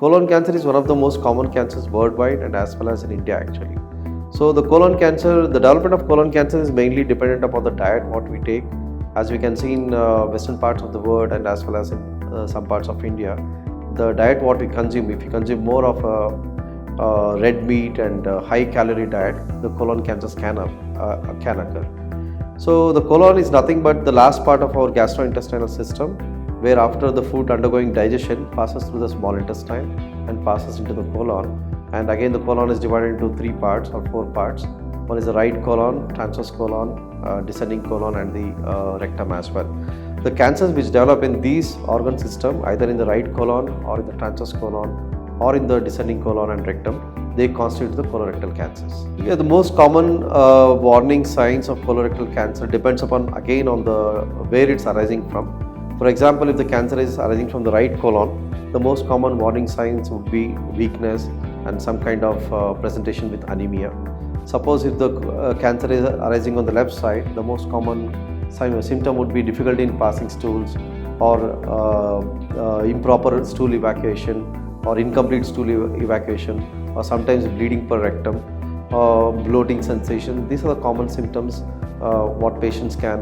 Colon cancer is one of the most common cancers worldwide and as well as in India actually. So the colon cancer, the development of colon cancer is mainly dependent upon the diet what we take. As we can see in western parts of the world and as well as in some parts of India, the diet what we consume, if you consume more of a red meat and high calorie diet, the colon cancers can occur. So the colon is nothing but the last part of our gastrointestinal system, where after the food undergoing digestion passes through the small intestine and passes into the colon. And again the colon is divided into 3 parts or 4 parts. One is the right colon, transverse colon, descending colon and the rectum as well. The cancers which develop in these organ system, either in the right colon or in the transverse colon or in the descending colon and rectum, they constitute the colorectal cancers. Yeah, the most common warning signs of colorectal cancer depends upon again on the where it's arising from. For example, if the cancer is arising from the right colon, the most common warning signs would be weakness and some kind of presentation with anemia. Suppose if the cancer is arising on the left side, the most common symptom would be difficulty in passing stools or improper stool evacuation or incomplete stool evacuation, or sometimes bleeding per rectum, bloating sensation. These are the common symptoms what patients can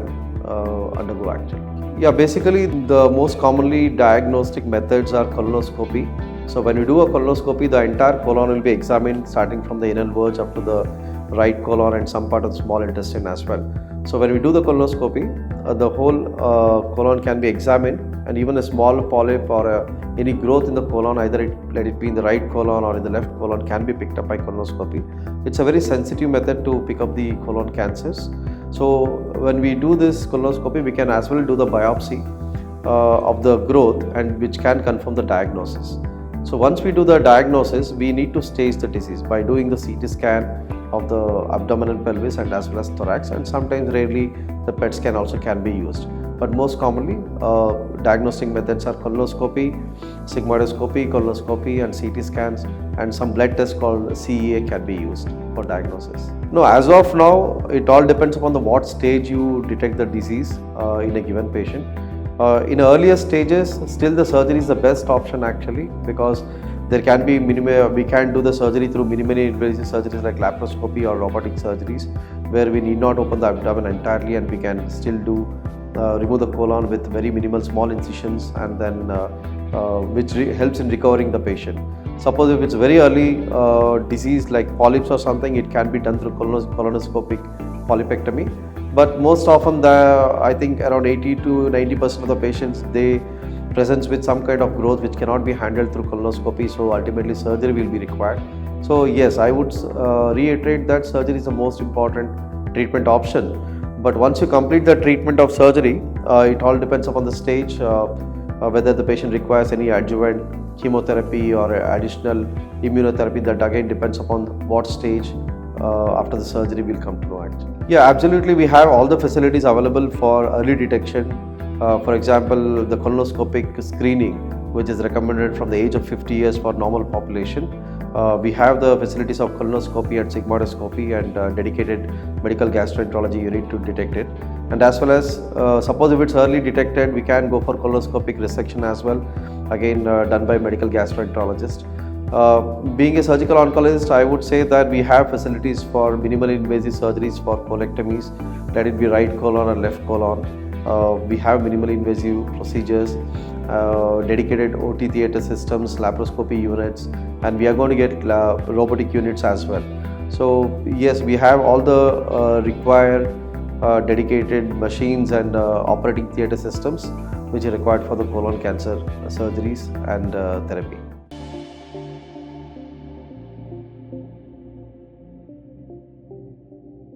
undergo actually. Yeah, basically the most commonly diagnostic methods are colonoscopy. So when you do a colonoscopy, the entire colon will be examined starting from the inner verge up to the right colon and some part of the small intestine as well. So when we do the colonoscopy, the whole colon can be examined, and even a small polyp or any growth in the colon, either let it be in the right colon or in the left colon, can be picked up by colonoscopy. It's a very sensitive method to pick up the colon cancers. So when we do this colonoscopy, we can as well do the biopsy of the growth, and which can confirm the diagnosis. So once we do the diagnosis, we need to stage the disease by doing the CT scan of the abdominal pelvis and as well as thorax, and sometimes rarely the PET scan also can be used. But most commonly diagnostic methods are colonoscopy, sigmoidoscopy, colonoscopy and CT scans, and some blood tests called CEA can be used for diagnosis. No, as of now it all depends upon the what stage you detect the disease in a given patient. In earlier stages, still the surgery is the best option actually, because there can be we can do the surgery through minimally invasive surgeries like laparoscopy or robotic surgeries, where we need not open the abdomen entirely and we can still do remove the colon with very minimal small incisions, and then which helps in recovering the patient. Suppose if it's very early disease like polyps or something, it can be done through colonoscopic polypectomy. But most often, I think around 80 to 90% of the patients, they present with some kind of growth which cannot be handled through colonoscopy, so ultimately surgery will be required. So yes, I would reiterate that surgery is the most important treatment option. But once you complete the treatment of surgery, it all depends upon the stage, whether the patient requires any adjuvant chemotherapy or additional immunotherapy. That again depends upon what stage after the surgery we'll come to know actually. Yeah, absolutely. We have all the facilities available for early detection. For example, the colonoscopic screening, which is recommended from the age of 50 years for normal population. We have the facilities of colonoscopy and sigmoidoscopy and dedicated medical gastroenterology unit to detect it. And as well as, suppose if it's early detected, we can go for colonoscopic resection as well, again done by medical gastroenterologist. Being a surgical oncologist, I would say that we have facilities for minimally invasive surgeries for colectomies, let it be right colon or left colon. We have minimally invasive procedures, dedicated OT theatre systems, laparoscopy units, and we are going to get robotic units as well. So yes, we have all the required dedicated machines and operating theatre systems which are required for the colon cancer surgeries and therapy.